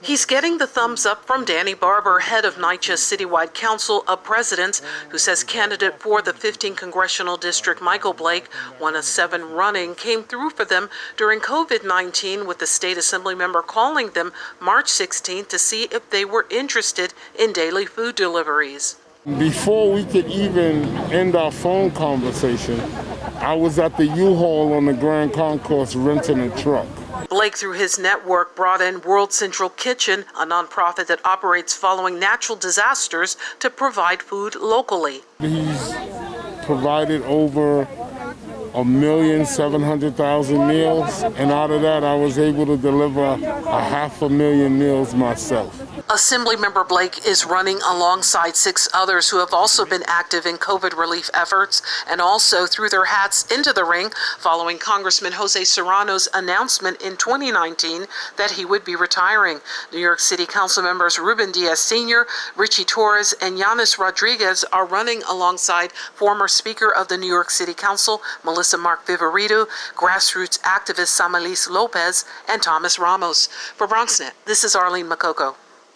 He's getting the thumbs up from Danny Barber, head of NYCHA Citywide Council of Presidents, who says candidate for the 15th Congressional District, Michael Blake, one of 7 running, came through for them during COVID-19, with the state assembly member calling them March 16th to see if they were interested in daily food deliveries. Before we could even end our phone conversation, I was at the U-Haul on the Grand Concourse renting a truck. Blake, through his network, brought in World Central Kitchen, a nonprofit that operates following natural disasters to provide food locally. He's provided over 1,700,000 meals, and out of that I was able to deliver 500,000 meals myself. Assemblymember Blake is running alongside 6 others who have also been active in COVID relief efforts and also threw their hats into the ring following Congressman Jose Serrano's announcement in 2019 that he would be retiring. New York City Council members Ruben Diaz Sr., Richie Torres, and Yanis Rodriguez are running alongside former Speaker of the New York City Council, Melissa Mark Viverito, grassroots activist Samalis Lopez, and Thomas Ramos. For BronxNet, this is Arlene Mukoko.